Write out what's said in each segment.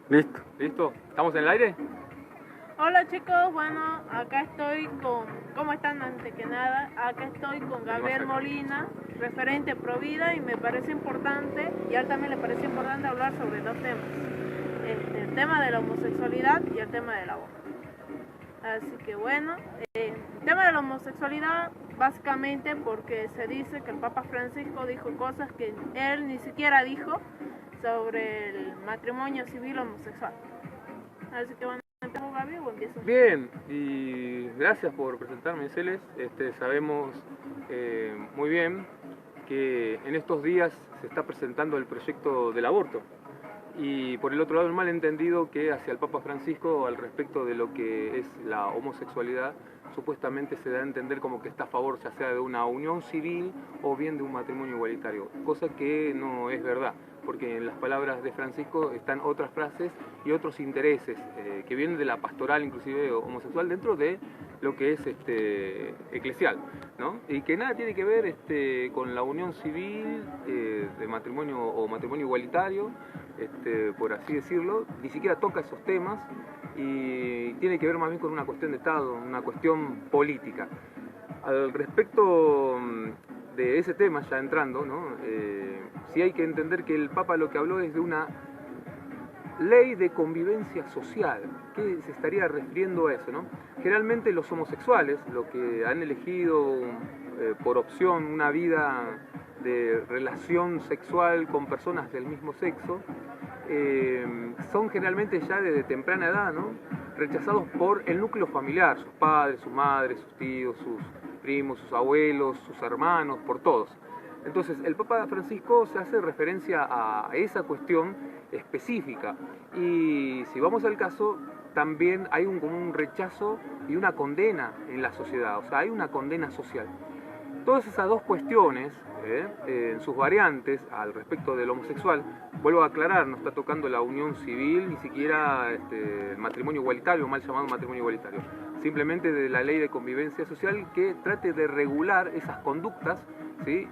Listo. ¿Listo? ¿Estamos en el aire? Hola chicos, bueno, acá estoy con, ¿cómo están antes que nada? Acá estoy con Gabriel Molina, referente Provida, y me parece importante, y a él también le parece importante hablar sobre dos temas. El tema de la homosexualidad y el tema del aborto. Así que bueno, el tema de la homosexualidad básicamente porque se dice que el Papa Francisco dijo cosas que él ni siquiera dijo sobre el matrimonio civil homosexual. Así que bueno, ¿empezamos Gaby o empiezo? Bien, y gracias por presentarme, Celes. Sabemos muy bien que en estos días se está presentando el proyecto del aborto. Y por el otro lado, el malentendido que hacia el Papa Francisco al respecto de lo que es la homosexualidad, supuestamente se da a entender como que está a favor ya sea de una unión civil o bien de un matrimonio igualitario, cosa que no es verdad, porque en las palabras de Francisco están otras frases y otros intereses que vienen de la pastoral inclusive homosexual dentro de lo que es eclesial, ¿no? Y que nada tiene que ver con la unión civil de matrimonio o matrimonio igualitario, por así decirlo, ni siquiera toca esos temas y tiene que ver más bien con una cuestión de Estado, una cuestión política. Al respecto de ese tema, ya entrando, ¿no? Sí hay que entender que el Papa lo que habló es de una ley de convivencia social, que se estaría refiriendo a eso, ¿no? Generalmente los homosexuales, los que han elegido por opción una vida de relación sexual con personas del mismo sexo, son generalmente ya desde temprana edad, ¿no?, rechazados por el núcleo familiar, sus padres, sus madres, sus tíos, sus primos, sus abuelos, sus hermanos, por todos. Entonces el Papa Francisco se hace referencia a esa cuestión específica y si vamos al caso también hay como un rechazo y una condena en la sociedad, o sea, hay una condena social. Todas esas dos cuestiones, en sus variantes al respecto del homosexual, vuelvo a aclarar, no está tocando la unión civil, ni siquiera el matrimonio igualitario, mal llamado matrimonio igualitario, simplemente de la ley de convivencia social que trate de regular esas conductas, ¿sí?,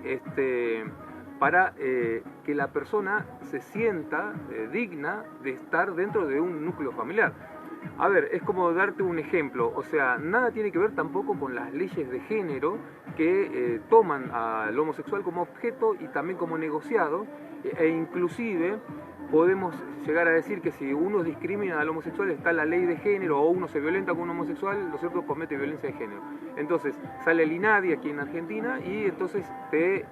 para que la persona se sienta digna de estar dentro de un núcleo familiar. A ver, es como darte un ejemplo, o sea, nada tiene que ver tampoco con las leyes de género que toman al homosexual como objeto y también como negociado, e inclusive podemos llegar a decir que si uno discrimina al homosexual está la ley de género o uno se violenta con un homosexual, lo cierto, comete violencia de género. Entonces sale el INADI aquí en Argentina y entonces te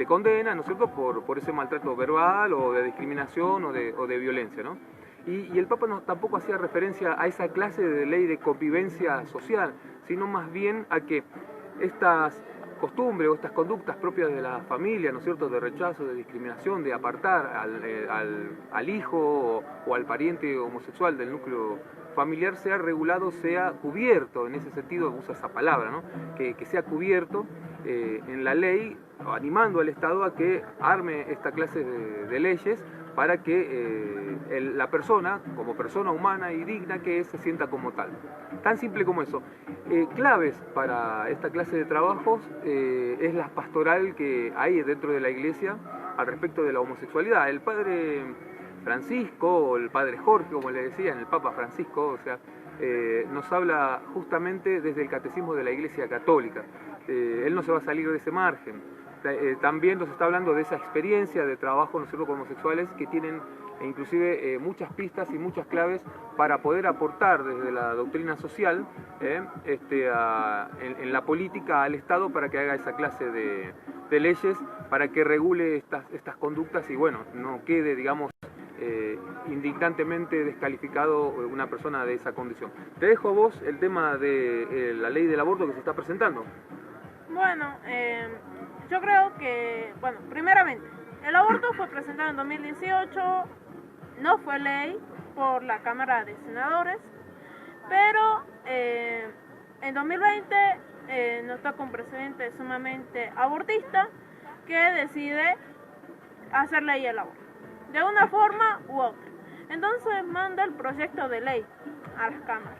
condena, ¿no es cierto?, por ese maltrato verbal o de discriminación o de violencia, ¿no? Y el Papa tampoco hacía referencia a esa clase de ley de convivencia social, sino más bien a que estas costumbres o estas conductas propias de la familia, ¿no es cierto?, de rechazo, de discriminación, de apartar al hijo o al pariente homosexual del núcleo familiar, sea regulado, sea cubierto, en ese sentido usa esa palabra, ¿no?, que sea cubierto en la ley, animando al Estado a que arme esta clase de leyes para que la persona, como persona humana y digna que es, se sienta como tal. Tan simple como eso. Claves para esta clase de trabajos es la pastoral que hay dentro de la iglesia al respecto de la homosexualidad. El padre Francisco, o el padre Jorge, como le decían, el Papa Francisco, o sea, nos habla justamente desde el catecismo de la Iglesia Católica. Él no se va a salir de ese margen. También nos está hablando de esa experiencia de trabajo, ¿no es cierto?, con homosexuales que tienen inclusive muchas pistas y muchas claves para poder aportar desde la doctrina social en la política al Estado para que haga esa clase de leyes, para que regule estas conductas y bueno, no quede, digamos, indignantemente descalificado una persona de esa condición. Te dejo a vos el tema de la ley del aborto que se está presentando. Bueno, yo creo que, bueno, primeramente, el aborto fue presentado en 2018, no fue ley por la Cámara de Senadores, pero en 2020 nos toca un presidente sumamente abortista que decide hacer ley el aborto, de una forma u otra. Entonces manda el proyecto de ley a las cámaras.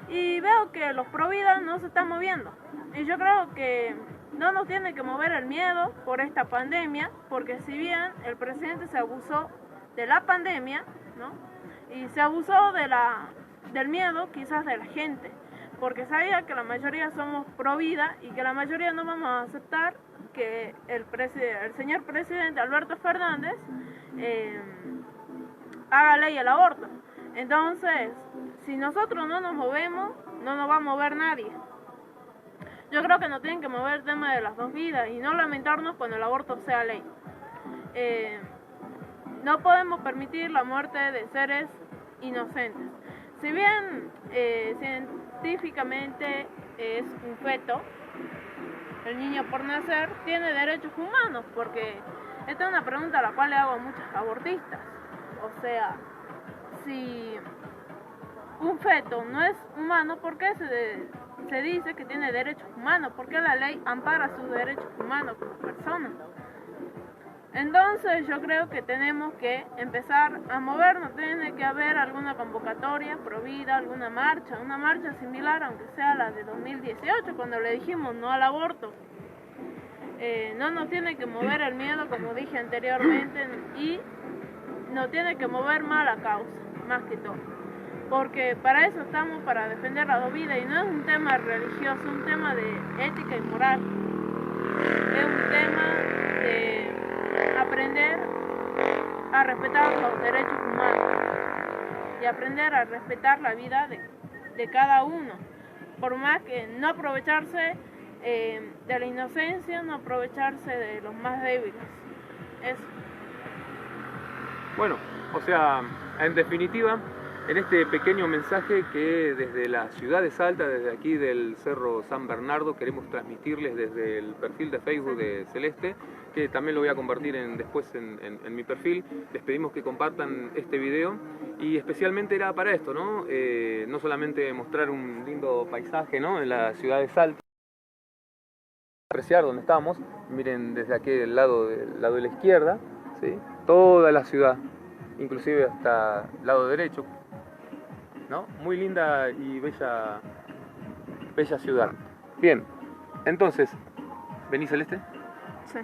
Y veo que los Provida no se están moviendo. Y yo creo que no nos tiene que mover el miedo por esta pandemia, porque si bien el presidente se abusó de la pandemia, ¿no? Y se abusó del miedo quizás de la gente, porque sabía que la mayoría somos pro vida y que la mayoría no vamos a aceptar que el señor presidente Alberto Fernández haga ley al aborto. Entonces, si nosotros no nos movemos, no nos va a mover nadie. Yo creo que nos tienen que mover el tema de las dos vidas y no lamentarnos cuando el aborto sea ley. No podemos permitir la muerte de seres inocentes. Si bien científicamente es un feto, el niño por nacer tiene derechos humanos, porque esta es una pregunta a la cual le hago a muchos abortistas. O sea, si un feto no es humano, ¿por qué se dice que tiene derechos humanos? ¿Por qué la ley ampara sus derechos humanos como personas? Entonces yo creo que tenemos que empezar a movernos, tiene que haber alguna convocatoria pro vida, alguna marcha, una marcha similar aunque sea la de 2018 cuando le dijimos no al aborto. No nos tiene que mover el miedo, como dije anteriormente, y nos tiene que mover más la causa, más que todo. Porque para eso estamos, para defender la vida, y no es un tema religioso, es un tema de ética y moral. Es un tema de aprender a respetar los derechos humanos y aprender a respetar la vida de cada uno, por más que no aprovecharse de la inocencia, no aprovecharse de los más débiles. Eso. Bueno, o sea, en definitiva, en este pequeño mensaje que desde la ciudad de Salta, desde aquí del Cerro San Bernardo, queremos transmitirles desde el perfil de Facebook de Celeste, que también lo voy a compartir después en mi perfil. Les pedimos que compartan este video y especialmente era para esto, ¿no? No solamente mostrar un lindo paisaje, ¿no?, en la ciudad de Salta, apreciar donde estamos. Miren desde aquí del lado de la izquierda, ¿sí?, toda la ciudad, inclusive hasta el lado derecho, ¿no? Muy linda y bella ciudad. Bien, entonces, ¿venís, Celeste? Sí.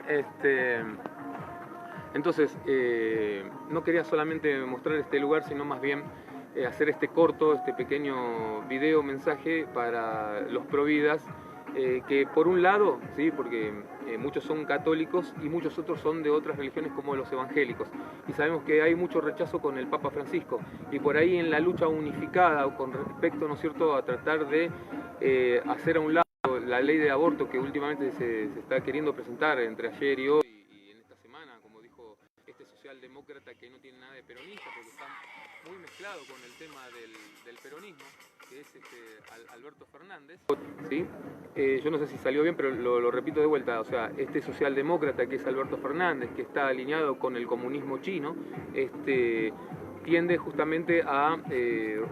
Entonces, no quería solamente mostrar este lugar, sino más bien hacer este corto, este pequeño video mensaje para los providas, que por un lado, sí, porque muchos son católicos y muchos otros son de otras religiones como los evangélicos, y sabemos que hay mucho rechazo con el Papa Francisco, y por ahí en la lucha unificada con respecto, ¿no es cierto?, a tratar de hacer a un lado la ley de aborto que últimamente se está queriendo presentar entre ayer y hoy y en esta semana, como dijo este socialdemócrata que no tiene nada de peronista porque está muy mezclado con el tema del peronismo, que es Alberto Fernández, ¿sí? Yo no sé si salió bien, pero lo repito de vuelta, o sea, este socialdemócrata que es Alberto Fernández, que está alineado con el comunismo chino, tiende justamente a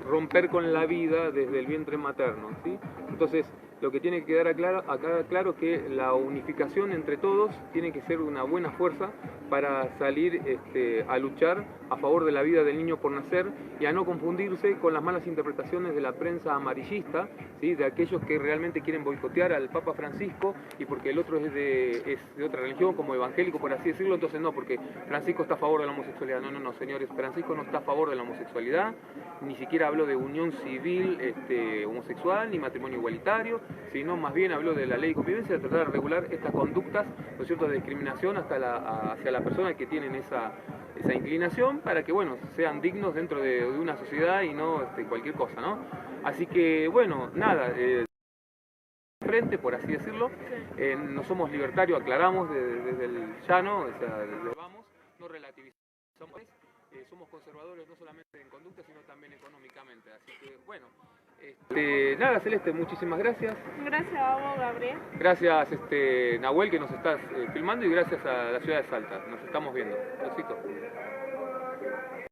romper con la vida desde el vientre materno, ¿sí? Entonces, lo que tiene que quedar claro que la unificación entre todos tiene que ser una buena fuerza para salir a luchar a favor de la vida del niño por nacer y a no confundirse con las malas interpretaciones de la prensa amarillista, ¿sí?, de aquellos que realmente quieren boicotear al Papa Francisco y porque el otro es de otra religión, como evangélico, por así decirlo. Entonces no, porque Francisco está a favor de la homosexualidad. No, señores, Francisco no está a favor de la homosexualidad, ni siquiera habló de unión civil homosexual, ni matrimonio igualitario, sino más bien habló de la ley de convivencia, de tratar de regular estas conductas, ¿no es cierto?, de discriminación hacia las personas que tienen esa inclinación, para que, bueno, sean dignos dentro de una sociedad y no cualquier cosa, ¿no? Así que, bueno, nada, frente, por así decirlo, no somos libertarios, aclaramos desde el llano, o sea, desde vamos, no relativizamos, somos conservadores no solamente en conducta, sino también económicamente, así que, bueno, nada, Celeste, muchísimas gracias. Gracias a vos, Gabriel. Gracias, Nahuel, que nos estás filmando, y gracias a la ciudad de Salta. Nos estamos viendo. Besito.